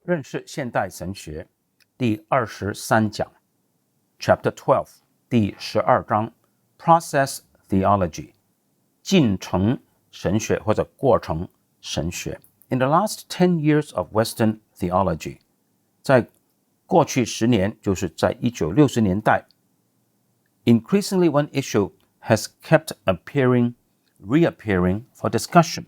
认识现代神学第23讲 Chapter 12第12章 Process Theology 进程神学或者过程神学 In the last 10 years of Western theology 在过去10年就是在1960年代 Increasingly one issue has kept reappearing for discussion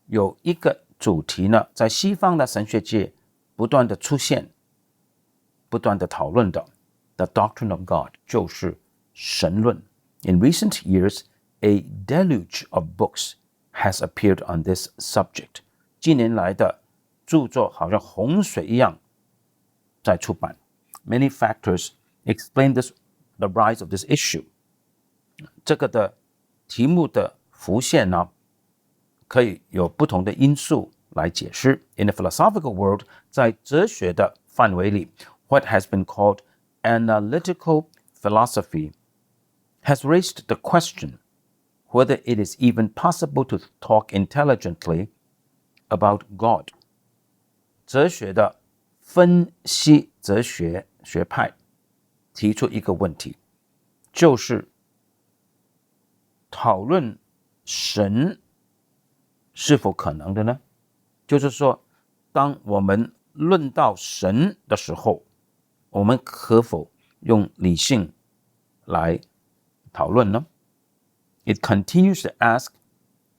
有一个主题呢，在西方的神学界不断的出现，不断的讨论的 The doctrine of God 就是神论 In recent years, a deluge of books has appeared on this subject 近年来的著作好像洪水一样在出版 Many factors explain the rise of this issue 这个的题目的浮现呢可以有不同的因素来解释 In the philosophical world 在哲学的范围里 What has been called analytical philosophy has raised the question whether it is even possible to talk intelligently about God 哲学的分析哲学学派提出一个问题就是讨论神是否可能的呢？就是说，当我们论到神的时候，我们可否用理性来讨论呢？ It continues to ask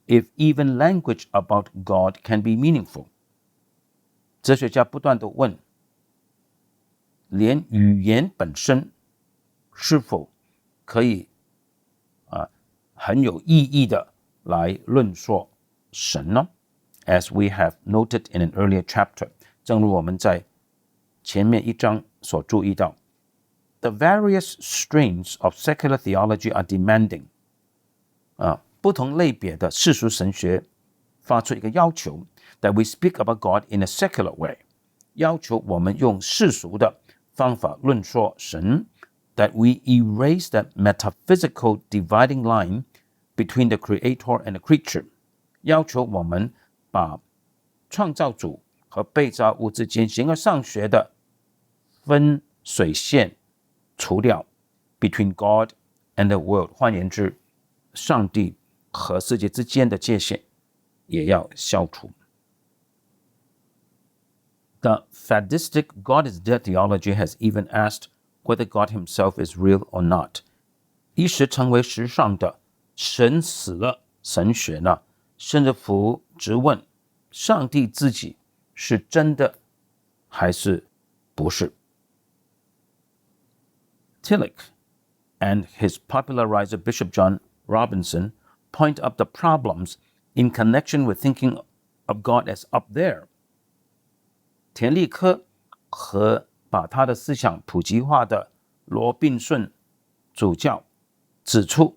if even language about God can be meaningful. 哲学家不断地问，连语言本身是否可以很有意义的来论说神呢 As we have noted in an earlier chapter 正如我们在前面一章所注意到 The various streams of secular theology are demanding 不同类别的世俗神学发出一个要求 that we speak about God in a secular way 要求我们用世俗的方法论说神 that we erase the metaphysical dividing line between the creator and the creature 要求我们把创造主和被造物之间形而上学的分水线除掉 between God and the world 换言之上帝和世界之间的界限也要消除 The fadistic God is dead theology has even asked whether God himself is real or not 一时成为时尚的神死了神学呢甚至乎质问上帝自己是真的还是不是 Tillich and his popularizer Bishop John Robinson point up the problems in connection with thinking of God as up there 田立科和把他的思想普及化的罗宾逊主教指出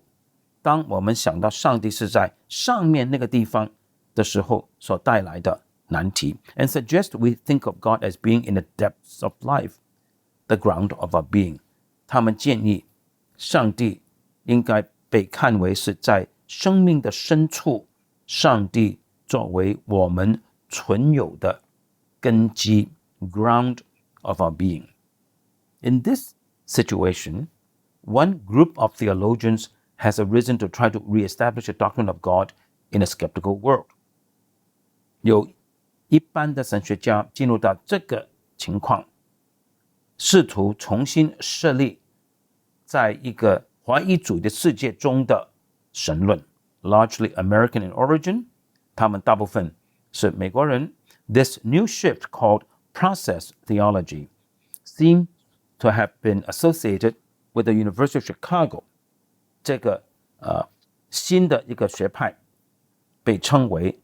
当我们想到上帝是在上面那个地方的时候所带来的难题 and suggest we think of God as being in the depths of life, the ground of our being. 他们建议上帝应该被看为是在生命的深处，上帝作为我们存有的根基 ground of our being. In this situation, one group of theologians has arisen to try to reestablish the doctrine of God in a skeptical world. 有一般的神学家进入到这个情况，试图重新设立在一个怀疑主义的世界中的神论 largely American in origin 他们大部分是美国人 This new shift called process theology seems to have been associated with the University of Chicago 这个新的一个学派被称为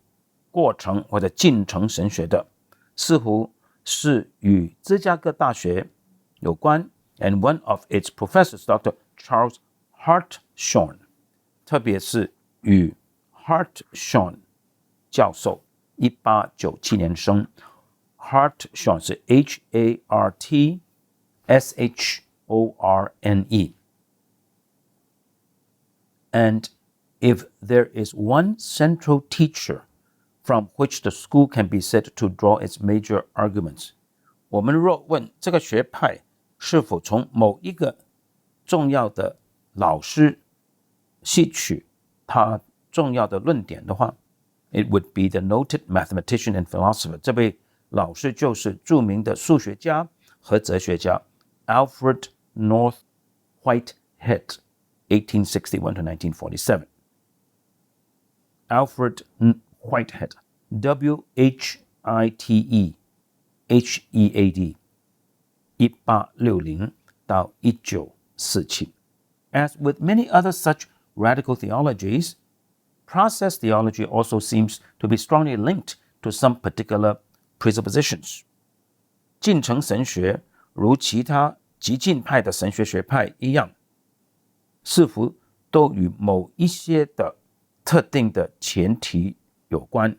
过程或者进程神学的似乎是与芝加哥大学有关 and one of its professors Dr. Charles Hartshorne 特别是与 Hartshorne 教授1897年生 Hartshorne 是 H-A-R-T-S-H-O-R-N-E And if there is one central teacher from which the school can be said to draw its major arguments. 我们若问这个学派是否从某一个重要的老师吸取他重要的论点的话， it would be the noted mathematician and philosopher. 这位老师就是著名的数学家和哲学家 Alfred North Whitehead, 1861 to 1947. Alfred Whitehead, W-H-I-T-E-H-E-A-D, 1860到1947. As with many other such radical theologies, process theology also seems to be strongly linked to some particular presuppositions. 进程神学如其他激进派的神学学派一样，似乎都与某一些的特定的前提有关。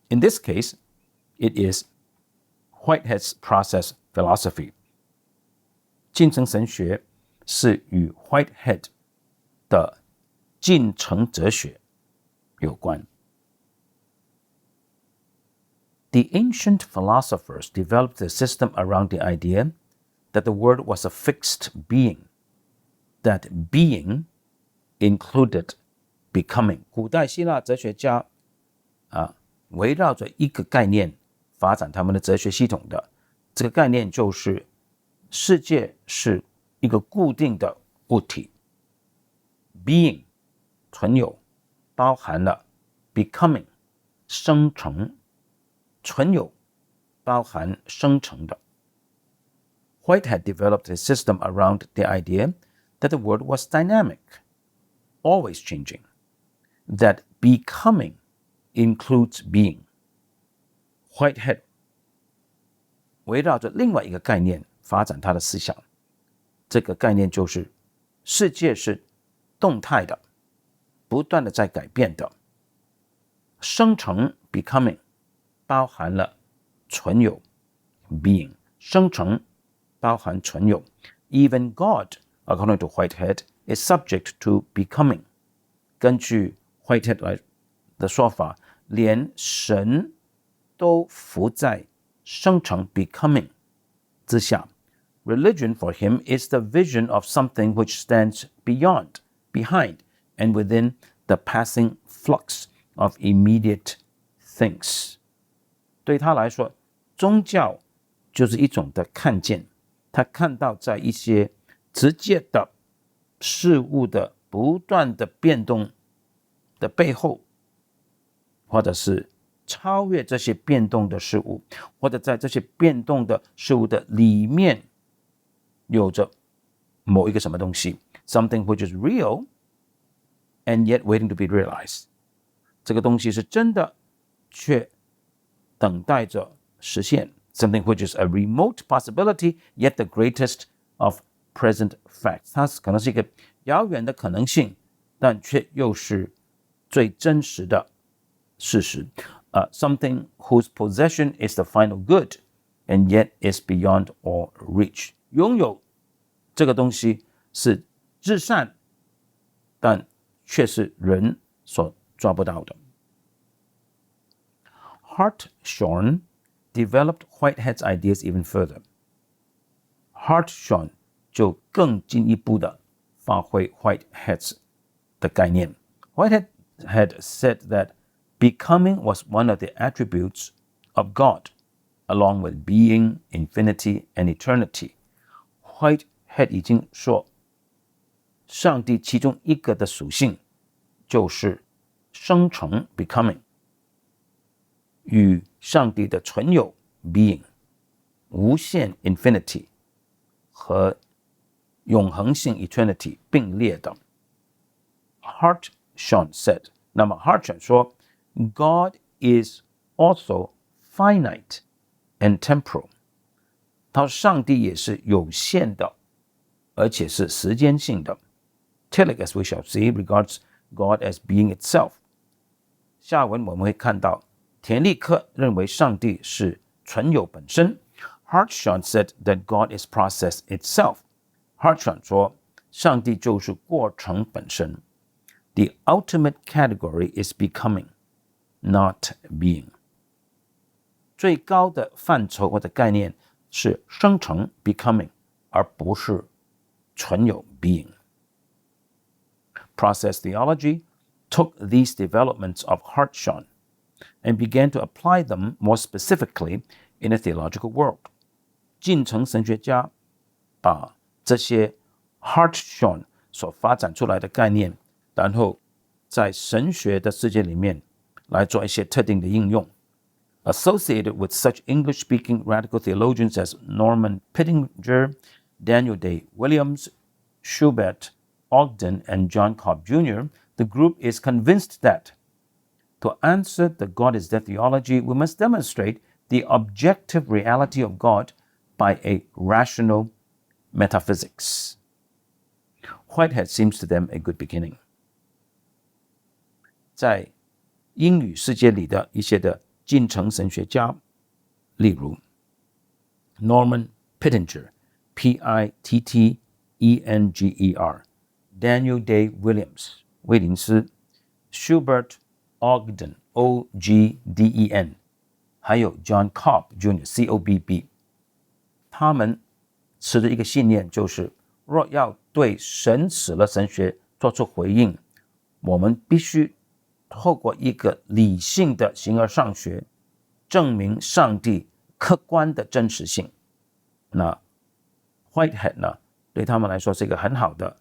In this case, it is Whitehead's process philosophy. 进程神学是与 Whitehead 的进程哲学有关。The ancient philosophers developed a system around the idea that the world was a fixed being, that being included becoming. 古代希腊哲学家围绕着一个概念发展他们的哲学系统的，这个概念就是世界是一个固定的物体。Being 存有包含了 becoming 生成，存有包含生成的。Whitehead developed a system around the idea that the world was dynamic, always changing, that becoming includes being. Whitehead 围绕着另外一个概念发展他的思想，这个概念就是世界是动态的，不断的在改变的。生成 becoming 包含了存有 being， 生成包含存有。Even God, according to Whitehead, is subject to becoming. 根据 Whitehead 的说法，连神都服在生成 becoming 之下。Religion for him is the vision of something which stands beyond, behind, and within the passing flux of immediate things. 对他来说，宗教就是一种的看见，他看到在一些直接的事物的不断的变动的背后，或者是超越这些变动的事物，或者在这些变动的事物的里面有着某一个什么东西 something which is real and yet waiting to be realized. 这个东西是真的，却等待着实现 something which is a remote possibility yet the greatest of present facts. 它可能是一个遥远的可能性，但却又是最真实的事实。Something whose possession is the final good and yet is beyond all reach. 拥有这个东西是至善，但却是人所抓不到的。Hartshorne developed Whitehead's ideas even further. Hartshorne 就更进一步的发挥 Whitehead's 的概念。Whitehead had said that becoming was one of the attributes of God, along with being, infinity, and eternity. Whitehead 已经说，上帝其中一个的属性就是生成 becoming， 与上帝的存有 being， 无限 infinity 和永恒性 eternity 并列的。Hartshorne said， 那么 Hartshorne 说 God is also finite and temporal. 他说上帝也是有限的，而且是时间性的。Trialogue, as we shall see, regards God as being itself. 下文我们会看到，田立克认为上帝是存有本身。Hartshorne said that God is process itself. Hartshorne 说，上帝就是过程本身。The ultimate category is becoming. not being。最高的范畴或者概念是生成 becoming， 而不是纯有 being。Process theology took these developments of Hartshorne and began to apply them more specifically in a theological world。进程神学家把这些 Hartshorne 所发展出来的概念，然后在神学的世界里面来做一些特定的应用。Associated with such English-speaking radical theologians as Norman Pittenger, Daniel Day Williams, Schubert, Ogden, and John Cobb Jr., the group is convinced that to answer the God is dead theology, we must demonstrate the objective reality of God by a rational metaphysics. Whitehead seems to them a good beginning. 在英语世界里的一些的进程神学家，例如 Norman Pittenger, Pittenger, Daniel Day Williams, 威廉斯 Schubert, Ogden, Ogden, 还有 John Cobb Jr. Cobb， 他们持的一个信念就是，若要对神死了神学做出回应，我们必须透过一个理性的形而上学，证明上帝客观的真实性。那 Whitehead 呢，对他们来说是一个很好的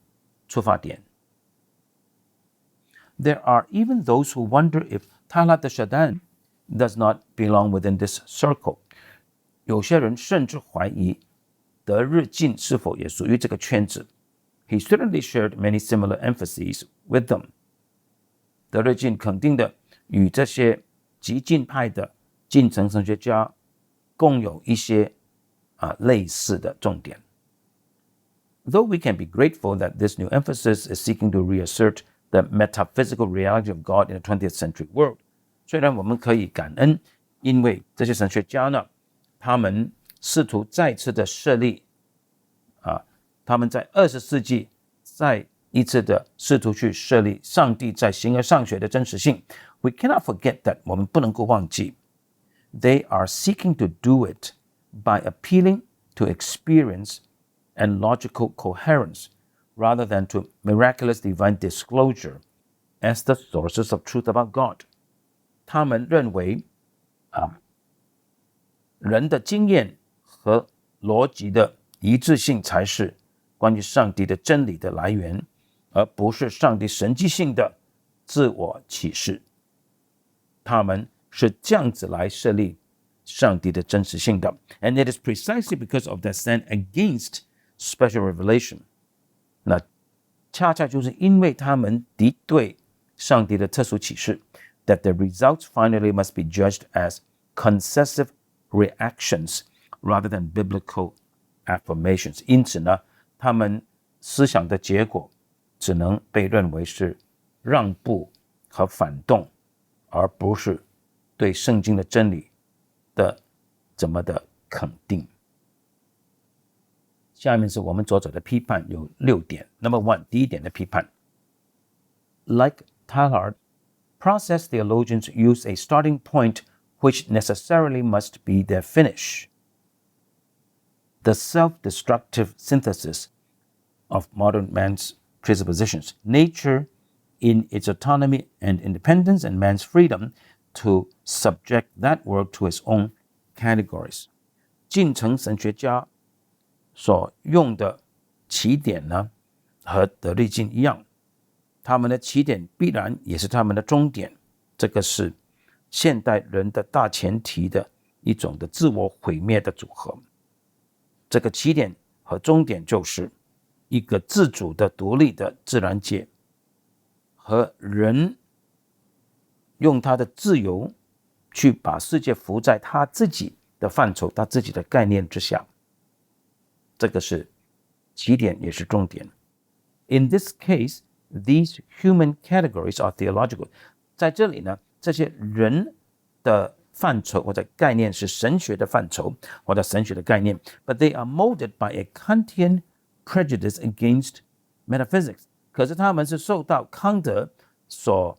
出发点。There are even those who wonder if Talat al-Shaddan does not belong within this circle. 有些人甚至怀疑德日进是否也属于这个圈子。He certainly shared many similar emphases with them. 德日进肯定的与这些极进派的进程神学家共有一些类似的重点。Though we can be grateful that this new emphasis is seeking to reassert the metaphysical reality of God in the 20th century world, 虽然我们可以感恩，因为这些神学家呢，他们试图再次的设立他们在20世纪再一次的试图去设立上帝在形而上学的真实性。We cannot forget that 我们不能够忘记 They are seeking to do it by appealing to experience and logical coherence rather than to miraculous divine disclosure as the sources of truth about God. 他们认为人的经验和逻辑的一致性才是关于上帝的真理的来源，而不是上帝神迹性的自我启示。他们是这样子来设立上帝的真实性的。And it is precisely because of that stand against special revelation. 那恰恰就是因为他们敌对上帝的特殊启示 that the results finally must be judged as concessive reactions rather than biblical affirmations. 因此呢，他们思想的结果只能被认为是让步和反动，而不是对圣经的真理的怎么的肯定。下面是我们作者的批判，有6点。Number 1， 第一点的批判。Like Talat, process theologians use a starting point which necessarily must be their finish. The self-destructive synthesis of modern man's presuppositions, nature in its autonomy and independence, and man's freedom to subject that world to its own categories. 进程神学家所用的起点呢，和德律经一样，他们的起点必然也是他们的终点。这个是现代人的大前提的一种的自我毁灭的组合。这个起点和终点就是一个自主的独立的自然界，和人用他的自由去把世界服在他自己的范畴，他自己的概念之下。这个是起点也是终点。In this case, these human categories are theological. 在这里呢，这些人的范畴或者概念是神学的范畴或者神学的概念 but they are molded by a Kantian prejudice against metaphysics. 可是他们是受到康德所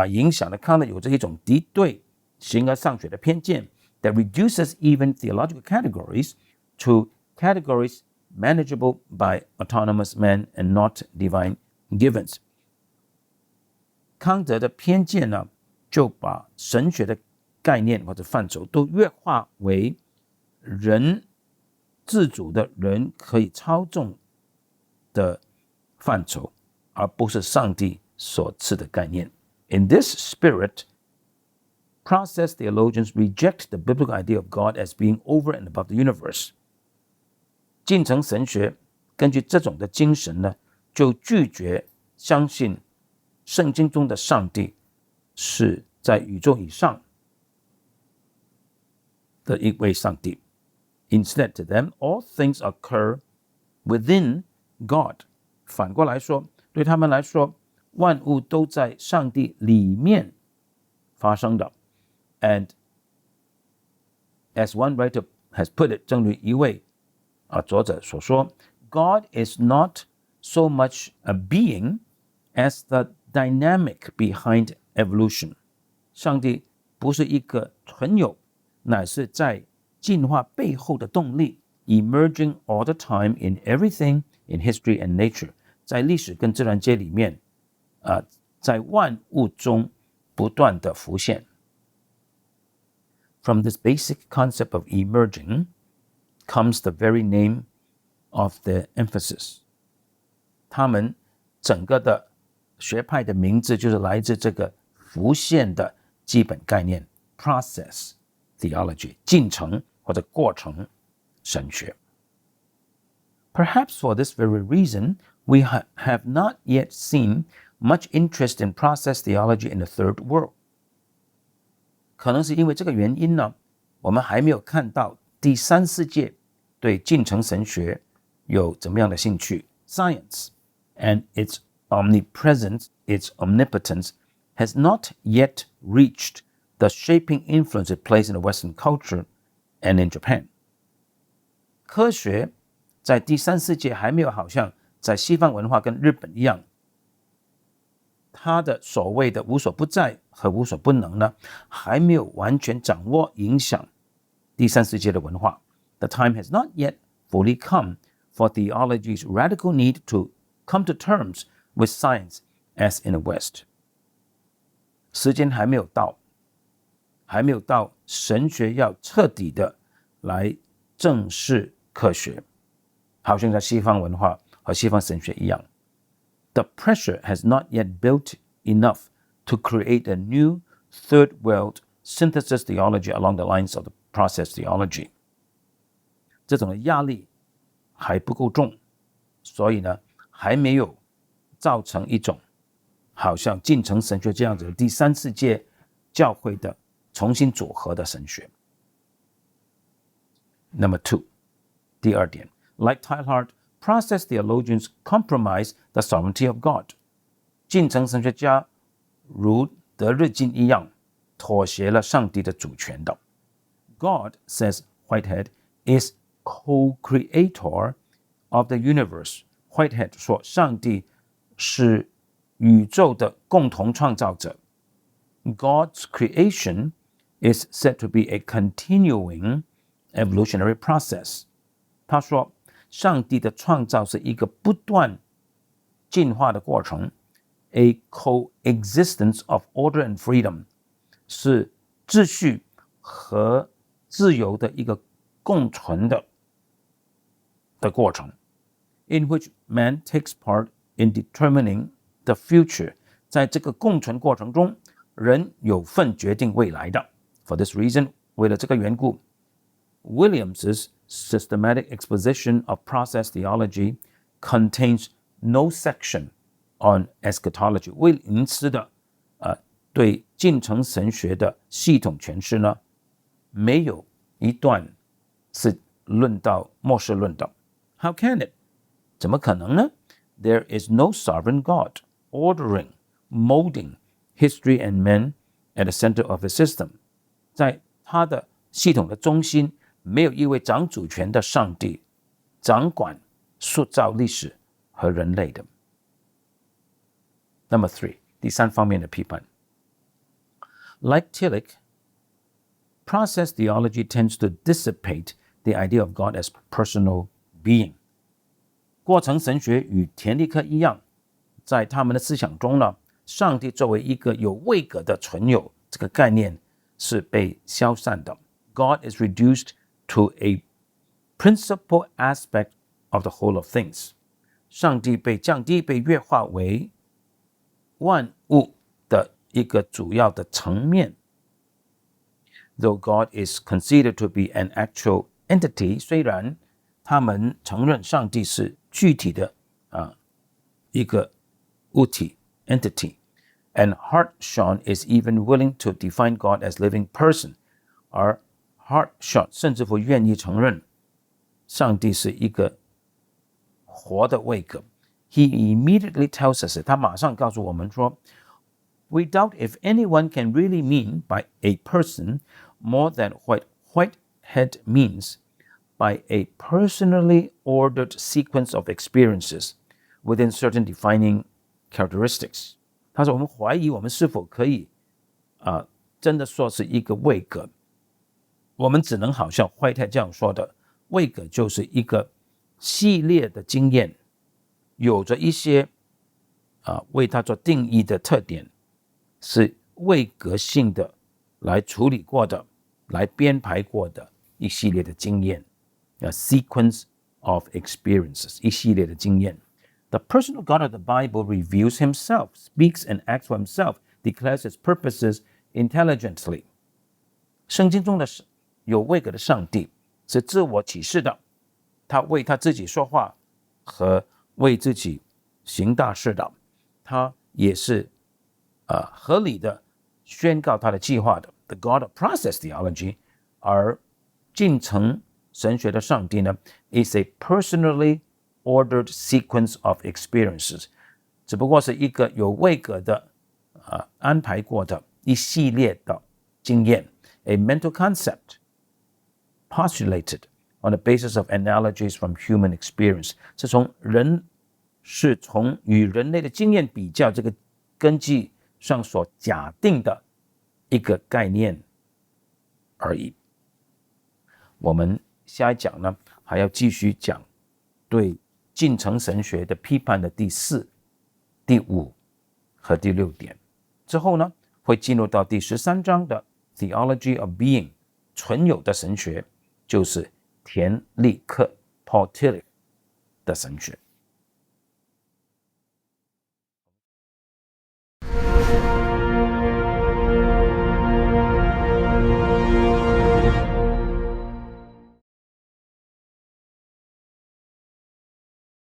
影响了康德有着一种敌对形而上学的偏见 that reduces even theological categories to categories manageable by autonomous men and not divine givens。 康德的偏见呢，就把神学的概念或者范畴都约化为人自主的人可以操纵的范畴，而不是上帝所赐的概念。In this spirit, process theologians reject the biblical idea of God as being over and above the universe。 进程神学根据这种的精神呢，就拒绝相信圣经中的上帝是在宇宙以上的一位上帝。Instead, to them, all things occur within God。 反过来说，对他们来说，万物都在上帝里面发生的。And as one writer has put it， 正如一位作者所说， God is not so much a being as the dynamic behind evolution。 上帝不是一个存有，乃是在进化背后的动力 emerging all the time in everything in history and nature， 在历史跟自然界里面在万物中不断的浮现。 From this basic concept of emerging comes the very name of the emphasis。 他们整个的学派的名字就是来自这个浮现的基本概念 process theology， 进程或者过程神学。 Perhaps for this very reason, we have not yet seen much interest in process theology in the third world。 可能是因为这个原因呢，我们还没有看到第三世界对进程神学有怎么样的兴趣。 Science and its omnipresence, its omnipotence has not yet reached the shaping influence it plays in the Western culture and in Japan。 科学在第三世界还没有好像在西方文化跟日本一样，它的所谓的无所不在和无所不能呢，还没有完全掌握影响第三世界的文化。 The time has not yet fully come for theology's radical need to come to terms with science as in the West。 时间还没有到，神学要彻底的来正视科学，好像在西方文化和西方神学一样。 The pressure has not yet built enough to create a new third world synthesis theology along the lines of the process theology。 这种的压力还不够重，所以呢，还没有造成一种好像进程神学这样子的第三世界教会的重新组合的神学。 Number 2， 第二点， Like Trialogue, process theologians compromise the sovereignty of God。 进程神学家如德日金一样，妥协了上帝的主权的。 God, says Whitehead, is co-creator of the universe。 Whitehead 说，上帝是宇宙的共同创造者。 God's creation is said to be a continuing evolutionary process。 他说，上帝的创造是一个不断进化的过程 ，a coexistence of order and freedom， 是秩序和自由的一个共存的过程 ，in which man takes part in determining the future。 在这个共存过程中，人有份决定未来的。For this reason， 为了这个缘故 ，Williams's systematic exposition of process theology contains no section on eschatology。 威廉斯的对进程神学的系统诠释呢，没有一段是论到末世论的。How can it？ 怎么可能呢？ There is no sovereign God ordering, molding history and men at the center of the system。 在他的系统的中心，没有一位掌主权的上帝掌管塑造历史和人类的。Number 3， 第三方面的批判 Like Tillich, process theology tends to dissipate the idea of God as personal being. 过程神学与田立克一样，在他们的思想中呢，上帝作为一个有位格的存有，这个概念是被消散的。God is reduced to a principal aspect of the whole of things. 上帝被降低，被约化为万物的一个主要的层面。Though God is considered to be an actual entity, 虽然他们承认上帝是具体的一个物体 entity, and Hartshorne is even willing to define God as living person. 而 Hartshorne 甚至乎愿意承认上帝是一个活的位格。He immediately tells us, 他马上告诉我们说 We doubt if anyone can really mean by a person more than what Whitehead means by a personally ordered sequence of experiences within certain defining characteristics. 他说我们怀疑我们是否可以真的说是一个位格，我们只能好像Whitehead这样说的，位格就是一个系列的经验，有着一些为它做定义的特点，是位格性的来处理过的，来编排过的一系列的经验，a sequence of experiences， 一系列的经验。The personal God of the Bible reveals himself, speaks and acts for himself, declares his purposes intelligently. 圣经中的有位格的上帝是自我启示的，他为他自己说话和为自己行大事的，他也是合理的宣告他的计划的。The God of process theology, 而进程神学的上帝呢 is a personally ordered sequence of experiences, 只不过是一个有位格的安排过的一系列的经验 a mental concept postulated on the basis of analogies from human experience, 是从与人类的经验比较这个根基上所假定的一个概念而已。我们下一讲呢还要继续讲对进程神学的批判的第4、第5和第6点，之后呢会进入到第13章的 Theology of Being 存有的神学，就是田立克 Paul Tillich 的神学。